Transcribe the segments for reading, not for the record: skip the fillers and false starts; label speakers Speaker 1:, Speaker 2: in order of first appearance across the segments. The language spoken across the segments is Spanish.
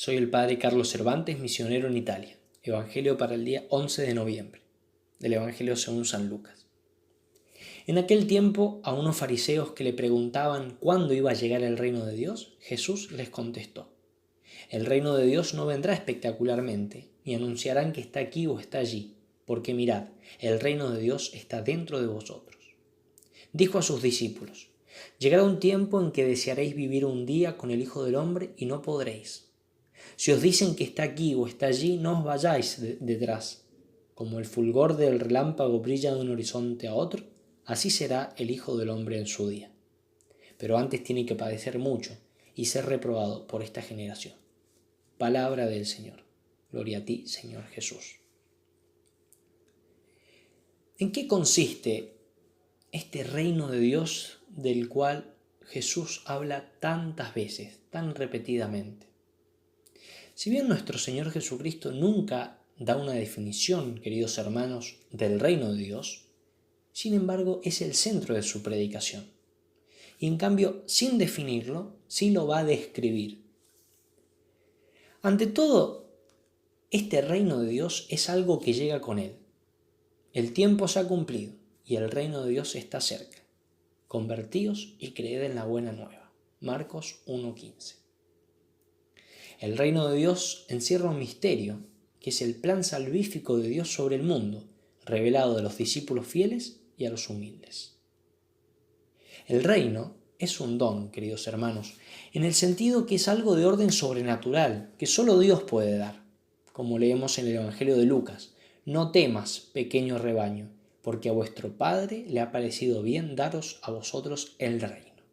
Speaker 1: Soy el padre Carlos Cervantes, misionero en Italia. Evangelio para el día 11 de noviembre, del Evangelio según San Lucas. En aquel tiempo, a unos fariseos que le preguntaban cuándo iba a llegar el reino de Dios, Jesús les contestó: el reino de Dios no vendrá espectacularmente, ni anunciarán que está aquí o está allí, porque mirad, el reino de Dios está dentro de vosotros. Dijo a sus discípulos: llegará un tiempo en que desearéis vivir un día con el Hijo del Hombre y no podréis. Si os dicen que está aquí o está allí, no os vayáis detrás. Como el fulgor del relámpago brilla de un horizonte a otro, así será el Hijo del Hombre en su día. Pero antes tiene que padecer mucho y ser reprobado por esta generación. Palabra del Señor. Gloria a ti, Señor Jesús. ¿En qué consiste este reino de Dios del cual Jesús habla tantas veces, tan repetidamente? Si bien nuestro Señor Jesucristo nunca da una definición, queridos hermanos, del reino de Dios, sin embargo es el centro de su predicación. Y en cambio, sin definirlo, sí lo va a describir. Ante todo, este reino de Dios es algo que llega con Él. El tiempo se ha cumplido y el reino de Dios está cerca. Convertíos y creed en la buena nueva. Marcos 1:15. El reino de Dios encierra un misterio, que es el plan salvífico de Dios sobre el mundo, revelado a los discípulos fieles y a los humildes. El reino es un don, queridos hermanos, en el sentido que es algo de orden sobrenatural, que solo Dios puede dar, como leemos en el Evangelio de Lucas: no temas, pequeño rebaño, porque a vuestro Padre le ha parecido bien daros a vosotros el reino.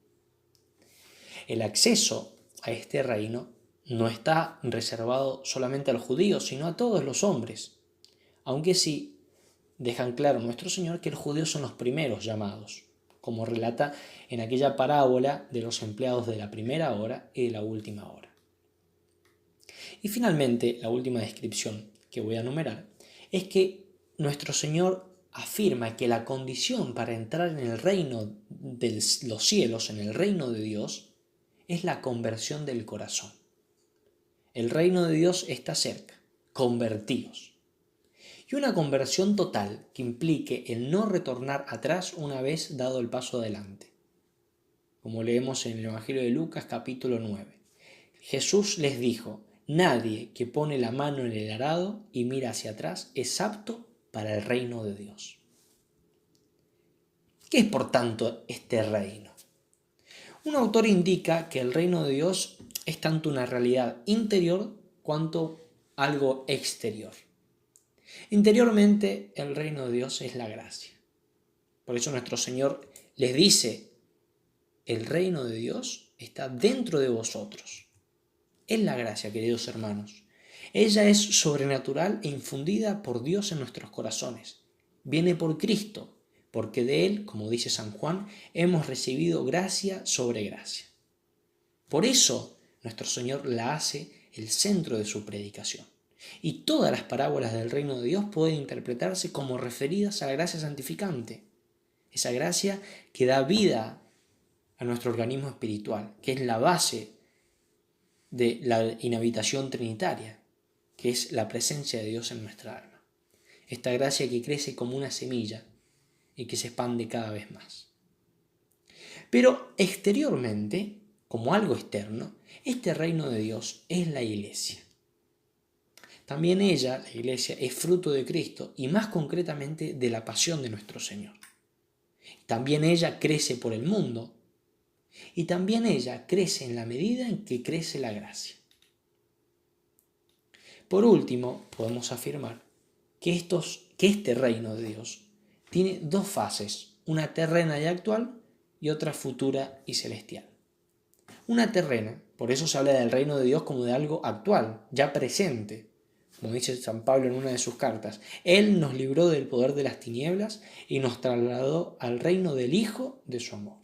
Speaker 1: El acceso a este reino no está reservado solamente a los judíos, sino a todos los hombres, aunque sí dejan claro nuestro Señor que los judíos son los primeros llamados, como relata en aquella parábola de los empleados de la primera hora y de la última hora. Y finalmente, la última descripción que voy a enumerar es que nuestro Señor afirma que la condición para entrar en el reino de los cielos, en el reino de Dios, es la conversión del corazón. El reino de Dios está cerca, convertíos. Y una conversión total que implique el no retornar atrás una vez dado el paso adelante. Como leemos en el Evangelio de Lucas capítulo 9. Jesús les dijo: nadie que pone la mano en el arado y mira hacia atrás es apto para el reino de Dios. ¿Qué es por tanto este reino? Un autor indica que el reino de Dios es tanto una realidad interior cuanto algo exterior. Interiormente, el reino de Dios es la gracia. Por eso nuestro Señor les dice: el reino de Dios está dentro de vosotros. Es la gracia, queridos hermanos. Ella es sobrenatural e infundida por Dios en nuestros corazones. Viene por Cristo, porque de Él, como dice San Juan, hemos recibido gracia sobre gracia. Por eso nuestro Señor la hace el centro de su predicación. Y todas las parábolas del reino de Dios pueden interpretarse como referidas a la gracia santificante, esa gracia que da vida a nuestro organismo espiritual, que es la base de la inhabitación trinitaria, que es la presencia de Dios en nuestra alma. Esta gracia que crece como una semilla y que se expande cada vez más. Pero exteriormente, como algo externo, este reino de Dios es la Iglesia. También ella, la Iglesia, es fruto de Cristo y más concretamente de la pasión de nuestro Señor. También ella crece por el mundo y también ella crece en la medida en que crece la gracia. Por último, podemos afirmar que este reino de Dios tiene dos fases, una terrena y actual y otra futura y celestial. Una terrena, por eso se habla del reino de Dios como de algo actual, ya presente. Como dice San Pablo en una de sus cartas: Él nos libró del poder de las tinieblas y nos trasladó al reino del Hijo de su amor.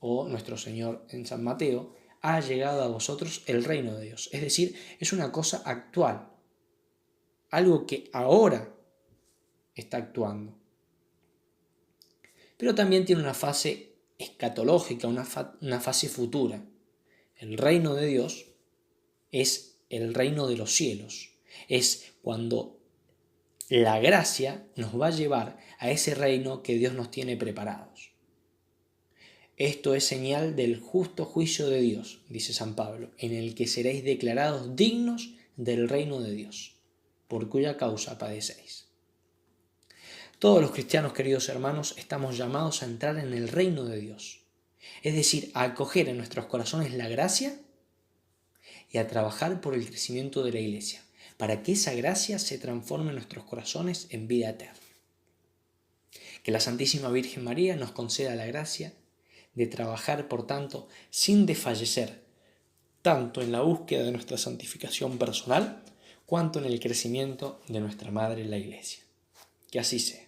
Speaker 1: O nuestro Señor en San Mateo: ha llegado a vosotros el reino de Dios. Es decir, es una cosa actual, algo que ahora está actuando. Pero también tiene una fase escatológica, una fase futura. El reino de Dios es el reino de los cielos. Es cuando la gracia nos va a llevar a ese reino que Dios nos tiene preparados. Esto es señal del justo juicio de Dios, dice San Pablo, en el que seréis declarados dignos del reino de Dios, por cuya causa padecéis. Todos los cristianos, queridos hermanos, estamos llamados a entrar en el reino de Dios, es decir, a acoger en nuestros corazones la gracia y a trabajar por el crecimiento de la Iglesia, para que esa gracia se transforme en nuestros corazones en vida eterna. Que la Santísima Virgen María nos conceda la gracia de trabajar, por tanto, sin desfallecer, tanto en la búsqueda de nuestra santificación personal, cuanto en el crecimiento de nuestra Madre la Iglesia. Que así sea.